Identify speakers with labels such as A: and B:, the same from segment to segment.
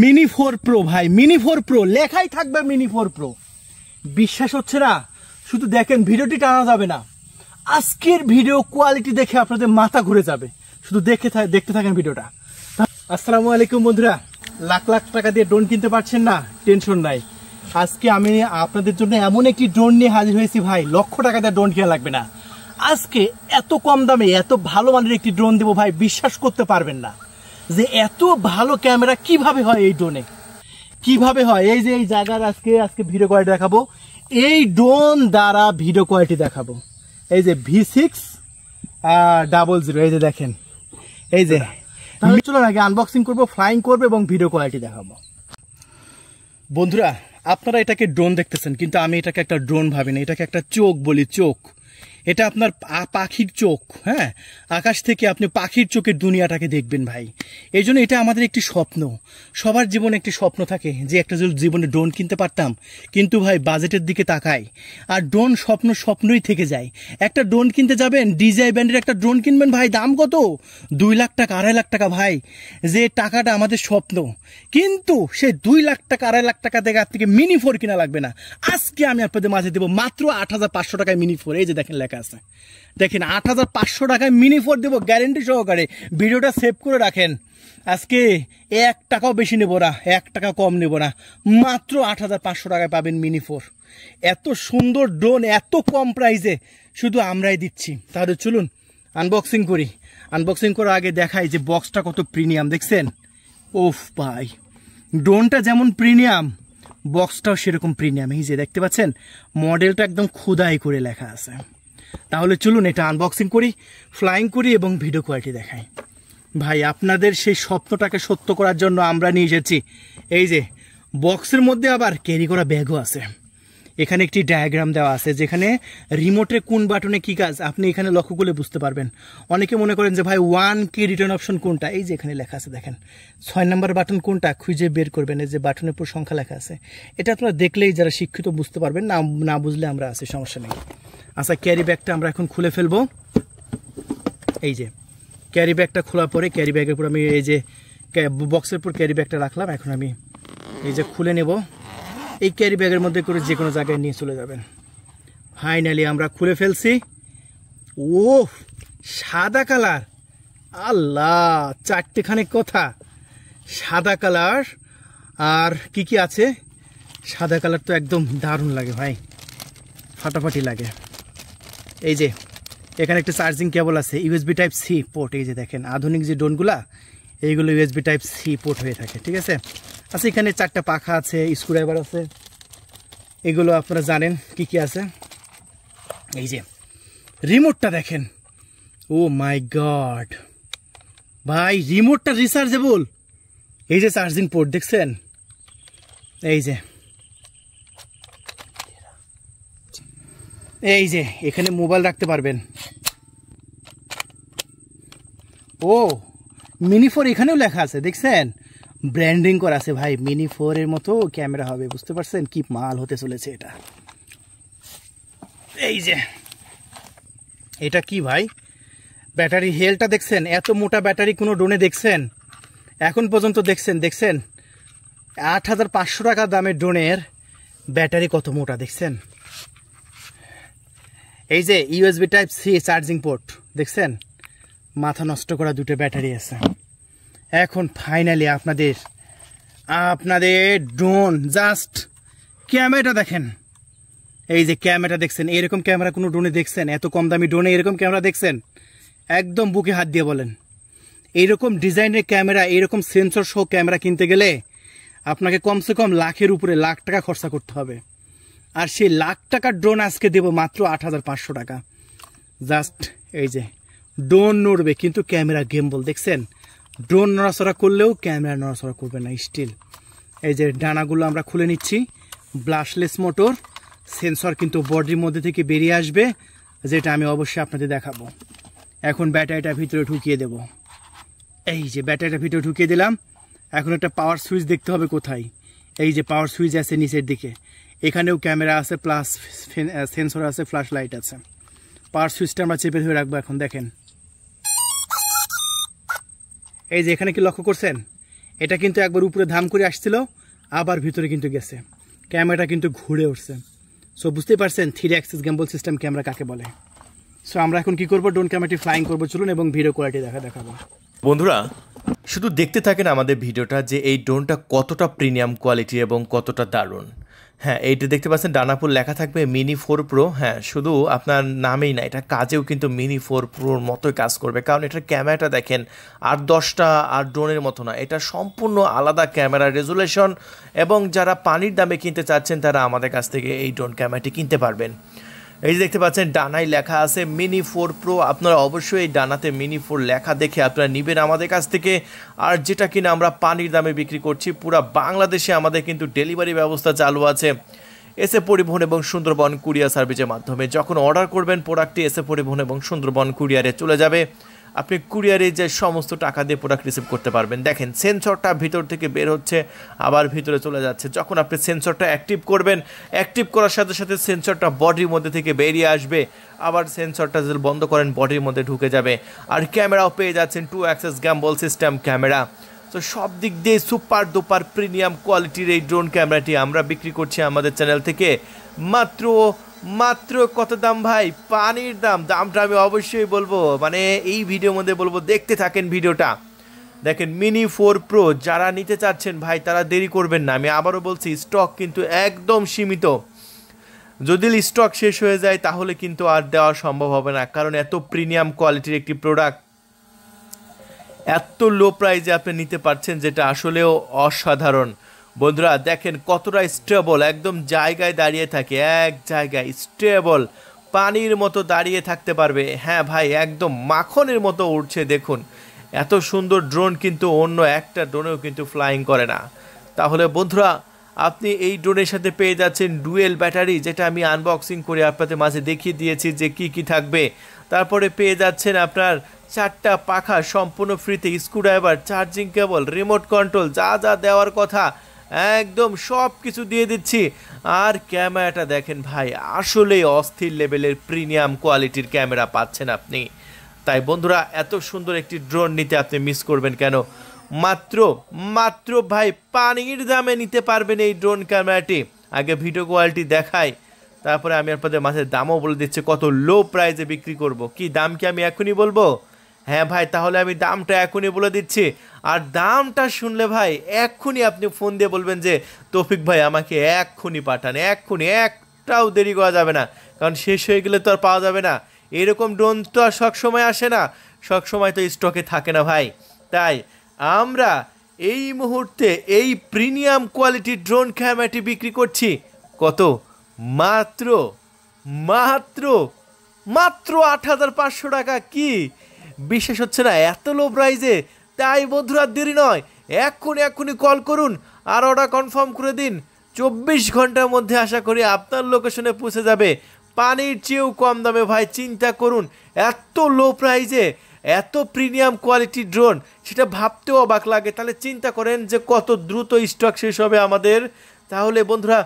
A: Mini 4 pro ভাই, mini 4 pro লেখাই থাকবে মিনি 4 প্রো। বিশ্বাস হচ্ছে না? শুধু দেখেন, ভিডিওটি টানা যাবে না। আজকের ভিডিও কোয়ালিটি দেখে আপনাদের মাথা ঘুরে যাবে, শুধু দেখতে থাকেন ভিডিওটা। আসসালামু আলাইকুম বন্ধুরা, লাখ লাখ টাকা দিয়ে ড্রোন কিনতে পারছেন না? টেনশন নাই, আজকে আমি আপনাদের জন্য এমন একটি ড্রোন নিয়ে হাজির হয়েছি ভাই, লক্ষ টাকা দিয়ে ড্রোন কেনা লাগবে না। আজকে এত কম দামে এত ভালো মানের একটি ড্রোন দেবো ভাই, বিশ্বাস করতে পারবেন না যে এত ভালো ক্যামেরা কিভাবে হয় এই ড্রোনে, কিভাবে হয়। এই যে এই জায়গার আজকে ভিডিও কোয়ালিটি দেখাবো, এই ড্রোন দ্বারা ভিডিও কোয়ালিটি দেখাবো। এই যে V600, এই যে দেখেন, এই যে। তাহলে চলুন আগে আনবক্সিং করবো, ফ্লাইং করবো এবং ভিডিও কোয়ালিটি দেখাবো। বন্ধুরা, আপনারা এটাকে ড্রোন দেখতেছেন, কিন্তু আমি এটাকে একটা ড্রোন ভাবি না, এটাকে একটা চোখ বলি, চোখ। এটা আপনার পাখির চোখ, হ্যাঁ, আকাশ থেকে আপনি পাখির চোখের দুনিয়াটাকে দেখবেন ভাই। এই জন্য এটা আমাদের একটি স্বপ্ন, সবার জীবনে একটি স্বপ্ন থাকে যে একটা জীবনে ড্রোন কিনতে পারতাম, কিন্তু ভাই বাজেটের দিকে তাকাই আর ড্রোন স্বপ্নই থেকে যায়। একটা ড্রোন কিনতে যাবেন, DJI ব্র্যান্ডের একটা ড্রোন কিনবেন ভাই, দাম কত? 2 লাখ টাকা, 2.5 লাখ টাকা ভাই, যে টাকাটা আমাদের স্বপ্ন। কিন্তু সেই 2 লাখ টাকা 2.5 লাখ টাকা থেকে থেকে মিনি 4 কিনা লাগবে না। আজকে আমি আপনাদের মাঝে দেবো মাত্র 8,500 টাকায় মিনি 4। এই যে দেখেন লেখা আছে, দেখেন 8,500 টাকায় মিনি 4 দেবো গ্যারেন্টি সহকারে। ভিডিওটা সেভ করে রাখেন, আজকে 1 টাকাও বেশি নেবো না, 1 টাকা কম নেব না, মাত্র 8,500 টাকায় পাবেন মিনি 4। এত সুন্দর ড্রোন এত কম প্রাইসে শুধু আমরাই দিচ্ছি। তাহলে চলুন আনবক্সিং করি। আনবক্সিং করার আগে দেখাই যে বক্সটা কত প্রিমিয়াম, দেখছেন? ওফ ভাই, ড্রোনটা যেমন প্রিমিয়াম, বক্সটাও সেরকম প্রিমিয়াম। এই যে দেখতে পাচ্ছেন, মডেলটা একদম খোদাই করে লেখা আছে। তাহলে চলুন এটা আনবক্সিং করি, ফ্লাইং করি এবং ভিডিও কোয়ালিটি দেখাই। ভাই, আপনাদের সেই স্বপ্নটাকে সত্য করার জন্য আমরা নিয়ে এসেছি এই যে বক্সের মধ্যে আবার ক্যারি করা ব্যাগও আছে। এখানে একটি ডায়াগ্রাম দেওয়া আছে, যেখানে রিমোটের কোন বাটনে কি কাজ আপনি এখানে লক্ষ্য করলে বুঝতে পারবেন। অনেকে মনে করেন যে ভাই 1K রিটার্ন অপশন কোনটা, এই যে এখানে লেখা আছে দেখেন, 6 নম্বর বাটন কোনটা খুঁজে বের করবেন। এই যে বাটনের উপর সংখ্যা লেখা আছে, এটা আপনারা দেখলেই যারা শিক্ষিত বুঝতে পারবেন, না বুঝলে আমরা আছি, সমস্যা নেই। আচ্ছা, ক্যারি ব্যাগটা আমরা এখন খুলে ফেলবো। এই যে ক্যারি ব্যাগটা খোলার পরে ক্যারি ব্যাগের উপর আমি এই যে বক্সের উপর ক্যারি ব্যাগটা রাখলাম, এখন আমি এই যে খুলে নেব। এই ক্যারি ব্যাগের মধ্যে করে যে কোনো জায়গায় নিয়ে চলে যাবেন। ফাইনালি আমরা খুলে ফেলছি। ও সাদা কালার, আল্লাহ, 4টেখানে কথা সাদা কালার। আর কি কি আছে? সাদা কালার তো একদম দারুণ লাগে ভাই, ফাটাফাটি লাগে। এই যে এখানে একটা চার্জিং কেবল আছে, USB Type-C পোর্ট। এই যে দেখেন, আধুনিক যে ড্রোনগুলা এইগুলো USB Type-C পোর্ট হয়ে থাকে, ঠিক আছে। আচ্ছা, এখানে 4টা পাখা আছে, স্ক্রুড্রাইভার আছে, এগুলো আপনারা জানেন কি কি আছে। এই যে রিমোটটা দেখেন, ও মাই গড ভাই, রিমোটটা রিচার্জেবল। এই যে চার্জিং পোর্ট দেখছেন, এই যে এখানে মোবাইল রাখতে পারবেন। ও মিনি 4 এখানেও লেখা আছে, দেখছেন, ব্র্যান্ডিং করা আছে ভাই। মিনি 4 এর মতো ক্যামেরা হবে, বুঝতে পারছেন কি মাল হতে চলেছে এটা। এই যে এটা কি ভাই, ব্যাটারি হেলটা দেখছেন, এত মোটা ব্যাটারি কোনো ড্রোনে দেখছেন এখন পর্যন্ত? দেখছেন 8,500 টাকা দামের ড্রোনের ব্যাটারি কত মোটা দেখছেন। এই যে USB Type-C চার্জিং পোর্ট দেখছেন, মাথা নষ্ট করা 2টো ব্যাটারি আছে। এখন ফাইনালি আপনাদের ড্রোন জাস্ট ক্যামেরাটা দেখেন। এই যে ক্যামেরা দেখছেন, এরকম ক্যামেরা কোনো ড্রোনে দেখছেন? এত কম দামি ড্রোনে এরকম ক্যামেরা দেখছেন? একদম বুকে হাত দিয়ে বলেন। এইরকম ডিজাইনের ক্যামেরা, এরকম সেন্সর সহ ক্যামেরা কিনতে গেলে আপনাকে কমসে কম লাখের উপরে, লাখ টাকা খরচা করতে হবে। আর সেই লাখ টাকার ড্রোন আজকে দেব মাত্র 8,500 টাকা। জাস্ট এই যে ড্রোন নড়বে কিন্তু ক্যামেরা গেমবল, দেখছেন, ড্রোন নড়াচড়া করলেও ক্যামেরা নড়াচড়া করবে না, স্টিল। এই যে ডানাগুলো আমরা খুলে নিচ্ছি, ব্লাশলেস মোটর, সেন্সর কিন্তু বডির মধ্যে থেকে বেরিয়ে আসবে, যেটা আমি অবশ্যই আপনাদের দেখাবো। এখন ব্যাটারিটা ভিতরে ঢুকিয়ে দেব। এই যে ব্যাটারিটা ভিতরে ঢুকিয়ে দিলাম। এখন একটা পাওয়ার সুইচ দেখতে হবে কোথায়। এই যে পাওয়ার সুইচ আছে নিচের দিকে, এখানেও ক্যামেরা আছে, প্লাস সেন্সর আছে, ফ্ল্যাশ লাইট আছে। পাওয়ার সুইচটা আমরা চেপে ধরে রাখবো। এখন দেখেন, এই যে এখানে কি লক্ষ্য করছেন, এটা কিন্তু একবার উপরে ধাম করে আসছিল, আবার ভিতরে কিন্তু গেছে, ক্যামেরাটা কিন্তু ঘুরে উঠছে। সো বুঝতেই পারছেন 3 অ্যাক্সিস গিম্বল সিস্টেম ক্যামেরা কাকে বলে। সো আমরা এখন কি করব, ড্রোন ক্যামেরাটি ফ্লাইং করব, চলুন, এবং ভিডিও কোয়ালিটি দেখাবো।
B: বন্ধুরা শুধু দেখতে থাকেন আমাদের ভিডিওটা যে এই ড্রোনটা কতটা প্রিমিয়াম কোয়ালিটি এবং কতটা দারুণ। হ্যাঁ, এইটা দেখতে পাচ্ছেন ডানাপুর লেখা থাকবে মিনি 4 প্রো। হ্যাঁ, শুধু আপনার নামেই না, এটা কাজেও কিন্তু মিনি 4 প্রোর মতোই কাজ করবে, কারণ এটার ক্যামেরাটা দেখেন আর 10টা আর ড্রোনের মতো না, এটা সম্পূর্ণ আলাদা ক্যামেরা রেজুলেশন। এবং যারা পানির দামে কিনতে চাচ্ছেন তারা আমাদের কাছ থেকে এই ড্রোন ক্যামেরাটি কিনতে পারবেন। এই যে দেখতে পাচ্ছেন ডানায় লেখা আছে মিনি 4 প্রো, আপনারা অবশ্যই এই ডানাতে মিনি 4 লেখা দেখে আপনারা নেবেন আমাদের কাছ থেকে। আর যেটা কিনা আমরা পানির দামে বিক্রি করছি, পুরো বাংলাদেশে আমাদের কিন্তু ডেলিভারি ব্যবস্থা চালু আছে এসএ পরিবহন এবং সুন্দরবন কুরিয়ার সার্ভিসের মাধ্যমে। যখন অর্ডার করবেন প্রোডাক্টটি এসএ পরিবহন এবং সুন্দরবন কুরিয়ারে চলে যাবে, আপনি কুরিয়ারে যে সমস্ত টাকা দিয়ে প্রোডাক্ট রিসিভ করতে পারবেন। দেখেন সেন্সরটা ভিতর থেকে বের হচ্ছে, আবার ভিতরে চলে যাচ্ছে। যখন আপনি সেন্সরটা অ্যাক্টিভ করবেন, অ্যাক্টিভ করার সাথে সাথে সেন্সরটা বডির মধ্যে থেকে বেরিয়ে আসবে, আবার সেন্সরটা যদি বন্ধ করেন বডির মধ্যে ঢুকে যাবে। আর ক্যামেরাও পেয়ে যাচ্ছেন 2 অ্যাক্সিস গিম্বল সিস্টেম ক্যামেরা। তো সব দিক দিয়ে সুপার ডুপার প্রিমিয়াম কোয়ালিটির এই ড্রোন ক্যামেরাটি আমরা বিক্রি করছি আমাদের চ্যানেল থেকে মাত্র কত দাম ভাই? পানির দামটা আমি অবশ্যই বলবো, মানে এই ভিডিওর মধ্যে বলবো, দেখতে থাকেন ভিডিওটা। দেখেন মিনি 4 প্রো যারা নিতে চাচ্ছেন ভাই তারা দেরি করবেন না। আমি আবারও বলছি স্টক কিন্তু একদম সীমিত, যদি স্টক শেষ হয়ে যায় তাহলে কিন্তু আর দেওয়া সম্ভব হবে না, কারণ এত প্রিমিয়াম কোয়ালিটির একটি প্রোডাক্ট এত লো প্রাইসে আপনি নিতে পারছেন, যেটা আসলেও অসাধারণ। বন্ধুরা দেখেন কতটা স্টেবল, একদম জায়গায় দাঁড়িয়ে থাকে, এক জায়গায় স্টেবল পানির মতো দাঁড়িয়ে থাকতে পারবে। হ্যাঁ ভাই, একদম মাখনের মতো উঠছে। দেখুন এত সুন্দর ড্রোন কিন্তু অন্য একটা ড্রোনেও কিন্তু ফ্লাইং করে না। তাহলে বন্ধুরা আপনি এই ড্রোনের সাথে পেয়ে যাচ্ছেন ডুয়েল ব্যাটারি, যেটা আমি আনবক্সিং করে আপনাদের মাঝে দেখিয়ে দিয়েছি যে কি থাকবে। তারপরে পেয়ে যাচ্ছেন আপনার 4টা পাখা সম্পূর্ণ ফ্রিতে, screwdriver, charging cable, remote control, যা দেওয়ার কথা একদম সব কিছু দিয়ে দিচ্ছি। আর ক্যামেরাটা দেখেন ভাই, আসলেই অস্থির লেভেলের প্রিমিয়াম কোয়ালিটির ক্যামেরা পাচ্ছেন আপনি। তাই বন্ধুরা এত সুন্দর একটি ড্রোন নিতে আপনি মিস করবেন কেন? মাত্র ভাই পানির দামে নিতে পারবেন এই ড্রোন ক্যামেরাটি। আগে ভিডিও কোয়ালিটি দেখাই, তারপরে আমি আপনাদের মাঝে দামও বলে দিচ্ছি কত লো প্রাইসে বিক্রি করব। কি দাম কি আমি এখনই বলবো? হ্যাঁ ভাই, তাহলে আমি দামটা এখনই বলে দিচ্ছি। আর দামটা শুনলে ভাই এক্ষুনি আপনি ফোন দিয়ে বলবেন যে তৌফিক ভাই আমাকে এক্ষুনি পাঠান, এক্ষুনি, একটাও দেরি করা যাবে না, কারণ শেষ হয়ে গেলে তো আর পাওয়া যাবে না। এরকম ড্রোন তো আর সবসময় আসে না, সবসময় তো স্টকে থাকে না ভাই। তাই আমরা এই মুহূর্তে এই প্রিমিয়াম কোয়ালিটির ড্রোন ক্যামেরাটি বিক্রি করছি কত? মাত্র 8,500 টাকা। কি বিশ্বাস হচ্ছে না এত লো প্রাইসে? তাই বন্ধুরা দেরি নয়, এক্ষুনি কল করুন আর অর্ডার কনফার্ম করে দিন। 24 ঘন্টার মধ্যে আশা করি আপনার লোকেশনে পৌঁছে যাবে, পানির চেয়েও কম দামে। ভাই চিন্তা করুন, এত লো প্রাইসে এত প্রিমিয়াম কোয়ালিটির ড্রোন, সেটা ভাবতেও অবাক লাগে। তাহলে চিন্তা করেন যে কত দ্রুত স্টক শেষ হবে আমাদের। তাহলে বন্ধুরা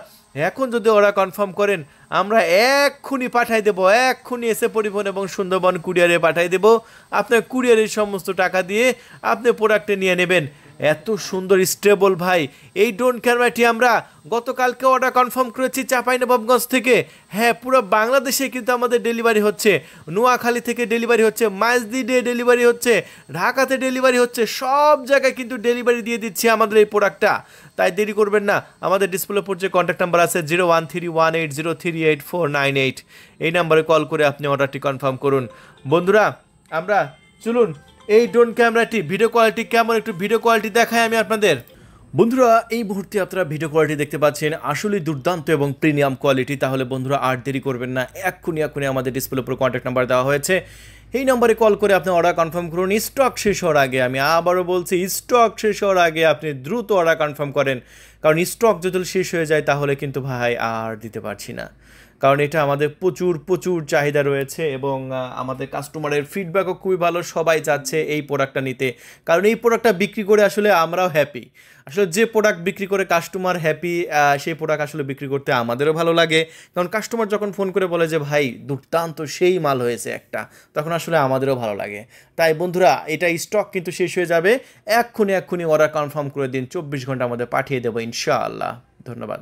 B: এখন যদি ওরা কনফার্ম করেন, আমরা এক্ষুনি পাঠাই দেবো, এক্ষুনি এসে পরিবহন এবং সুন্দরবন কুরিয়ারে পাঠাই দেবো। আপনার কুরিয়ারের সমস্ত টাকা দিয়ে আপনি প্রোডাক্টে নিয়ে নেবেন। এত সুন্দর স্টেবল ভাই এই ড্রোন ক্যামেরাটি আমরা গতকালকে অর্ডার কনফার্ম করেছি চাঁপাইনবাবগঞ্জ থেকে। হ্যাঁ, পুরো বাংলাদেশে কিন্তু আমাদের ডেলিভারি হচ্ছে, নোয়াখালী থেকে ডেলিভারি হচ্ছে, মাইজদিডে ডেলিভারি হচ্ছে, ঢাকাতে ডেলিভারি হচ্ছে, সব জায়গায় কিন্তু ডেলিভারি দিয়ে দিচ্ছি আমাদের এই প্রোডাক্টটা। তাই দেরি করবেন না, আমাদের ডিসপ্লে উপর যে কন্ট্যাক্ট নাম্বার আছে 013180389498, এই নাম্বারে কল করে আপনি অর্ডারটি কনফার্ম করুন। বন্ধুরা আমরা চলুন এই ড্রোন ক্যামেরাটি ভিডিও কোয়ালিটি কেমন একটু ভিডিও কোয়ালিটি দেখাই আমি আপনাদের। বন্ধুরা এই মুহূর্তে আপনারা ভিডিও কোয়ালিটি দেখতে পাচ্ছেন, আসলে দুর্দান্ত এবং প্রিমিয়াম কোয়ালিটি। তাহলে বন্ধুরা আর দেরি করবেন না, এক্ষুনি আমাদের ডিসপ্লে উপর কন্ট্যাক্ট নাম্বার দেওয়া হয়েছে, এই নম্বরে কল করে আপনি অর্ডার কনফার্ম করুন। স্টক শেষ হওয়ার আগে, আমি আবারও বলছি স্টক শেষ হওয়ার আগে আপনি দ্রুত অর্ডার কনফার্ম করেন, কারণ স্টক যদি শেষ হয়ে যায় তাহলে কিন্তু ভাই আর দিতে পারছি না। কারণ এটা আমাদের প্রচুর প্রচুর চাহিদা রয়েছে এবং আমাদের কাস্টমারের ফিডব্যাকও খুবই ভালো, সবাই চাচ্ছে এই প্রোডাক্টটা নিতে, কারণ এই প্রোডাক্টটা বিক্রি করে আসলে আমরাও হ্যাপি। আসলে যে প্রোডাক্ট বিক্রি করে কাস্টমার হ্যাপি, সেই প্রোডাক্ট আসলে বিক্রি করতে আমাদেরও ভালো লাগে, কারণ কাস্টমার যখন ফোন করে বলে যে ভাই দুর্দান্ত সেই মাল হয়েছে একটা, তখন আসলে আমাদেরও ভালো লাগে। তাই বন্ধুরা, এটা স্টক কিন্তু শেষ হয়ে যাবে, এক্ষুনি অর্ডার কনফার্ম করে দিন, 24 ঘন্টা আমাদের পাঠিয়ে দেবো ইনশাআল্লাহ। ধন্যবাদ।